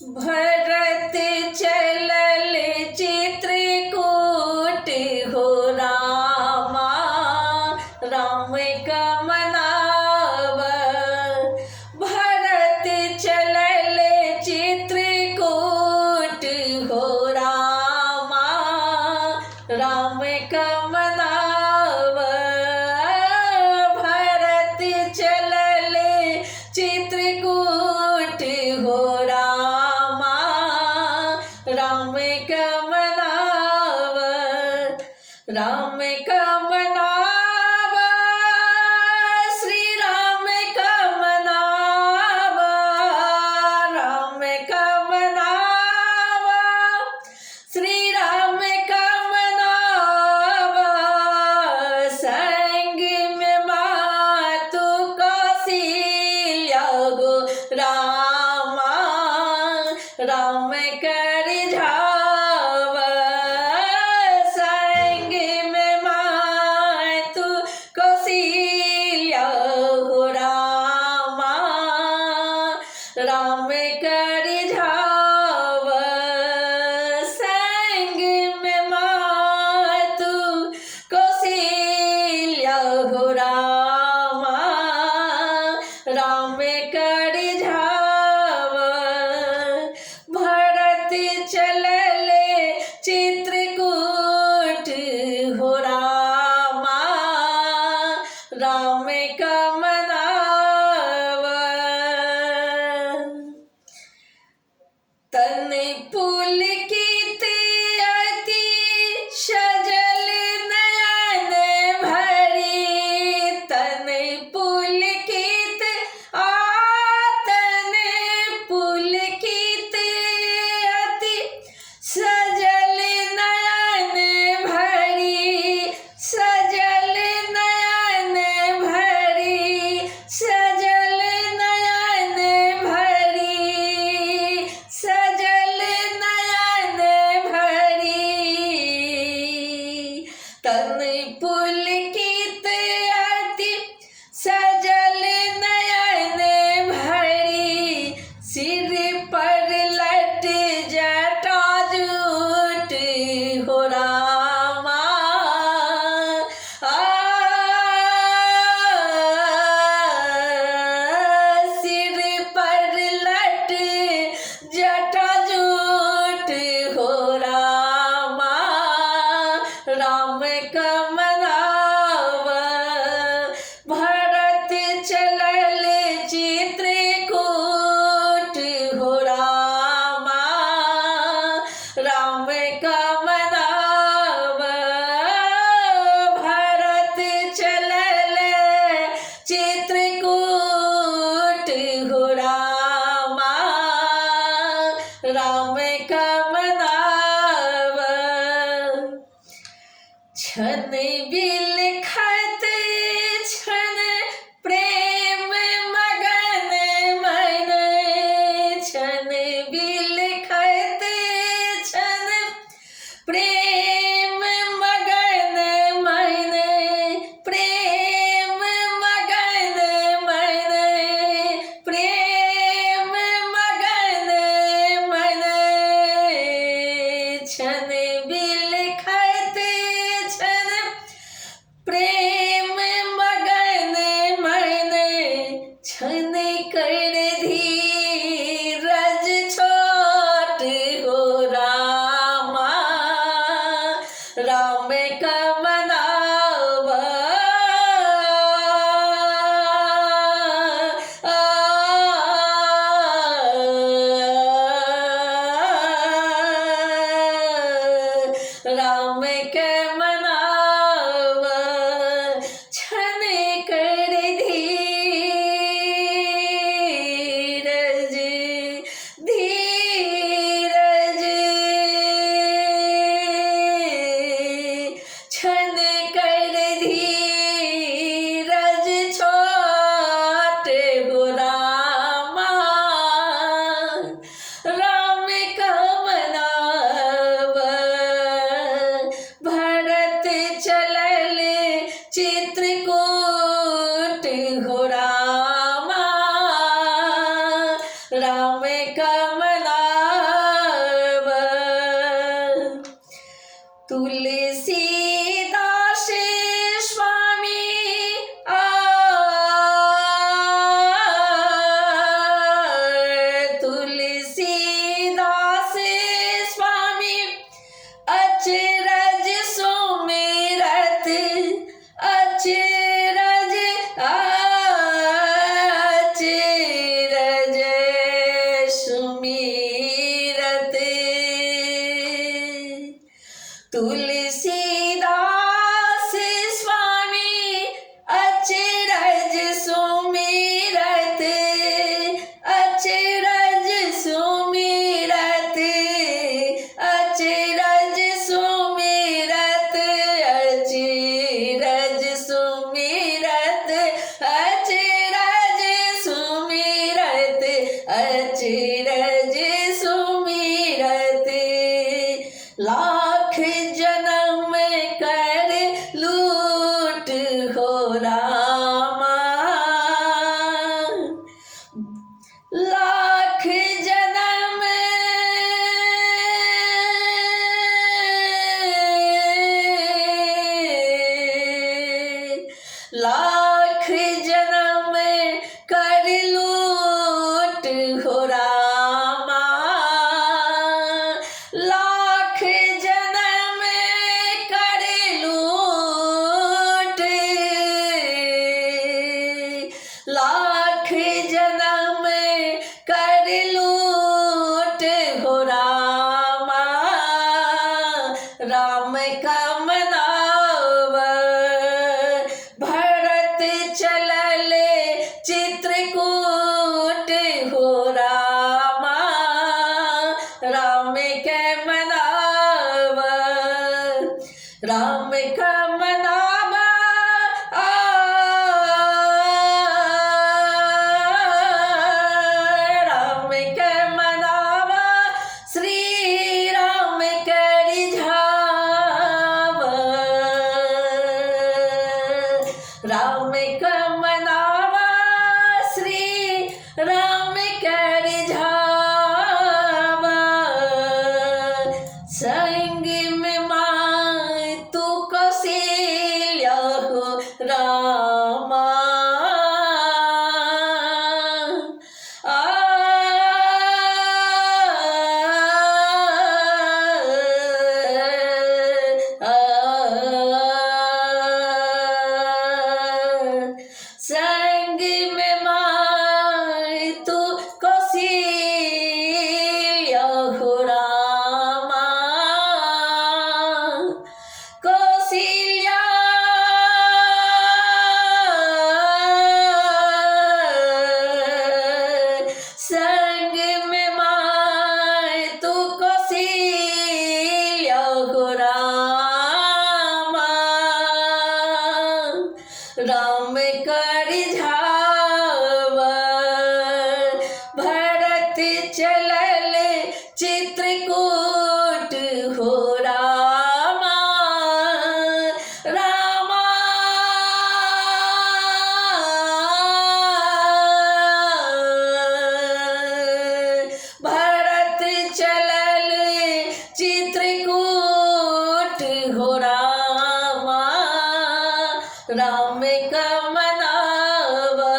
भरत चलल चित्रकूट हो रामा, राम का मनाव। भरत चलल चित्रकूट हो रामा, राम का मनाव। भरत चलल चित्रकूट हो रामा, राम का मनाव। राम का मनाव, श्री राम का मनाव। राम का मनाव, श्री राम का मनाव। संग में मातु कौशल्या गो रामा, राम कर जाव। संग में मातु कौशल्या हो रामा, राम कर जाव। संग में मातु कौशल्या हो रामा, राम कर जाव। भरत चलल चित्रकूट हो रामा, राम का मनाव। तन पुलकित अति सजल नयन भरी। तन पुलकित तन पुलकित अति सजल नयन भरी। सजल नयन भरी, सजल नयन भरी, सजल नयन भरी। तन पुलकित अति सजल नयन भरी। सिर पर लट जटा जूट हो रामा, सिर पर लट जटा जूट हो रामा, राम का मनाव। भरत चलल चित्रकूट हो रामा, राम का मनाव। भरत चलल चित्रकूट हो रामा, राम का मनाव। छन बिलखत छन प्रेम मगन मन। छन बिलखत छन प्रेम मगन मन। प्रेम मगन मन, प्रेम मगन मन। छन बिलखत छन राम के मनावा, राम का मनावा, राम के मनावा, श्री राम के रिझावा, राम का मनावा, श्री राम के रिझावा, संग में माय तू कौशल्या हो रामा, संग में माय तू कौशल्या हो रामा, कौशल्या संग में माय तू कौशल्या हो रामा, राम का रिझावा, भरत चलल चित्रकूट हो रामा, रामा भरत चलल चित्रकूट हो रामा, राम का मनावा,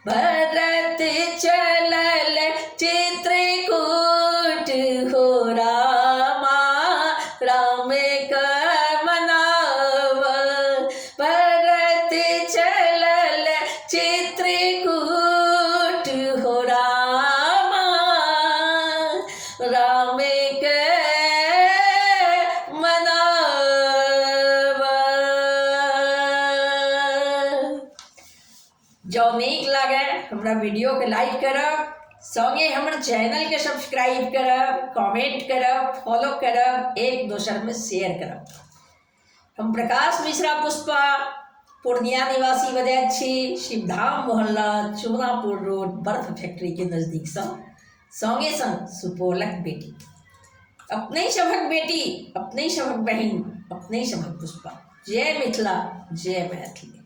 भरत चलल चित्रकूट हो रामा, राम का मनावा, भरत चलल चित्रकूट हो रामा, राम के मनावा। जो नीक लगे हमरा वीडियो के लाइक करब, संगे हमर चैनल के सब्सक्राइब करब, कमेंट करब, फॉलो करब, एक दोसर में शेयर करब। हम प्रकाश मिश्रा पुष्पा पूर्णिया निवासी बजैत छी, शिवधाम मोहल्ला चूनापुर रोड बर्फ फैक्ट्री के नजदीक संगे संग सुपौलक बेटी, अपने सभक बेटी, अपने सभक बहिन, अपने सभक पुष्पा। जय मिथिला, जय मैथिली।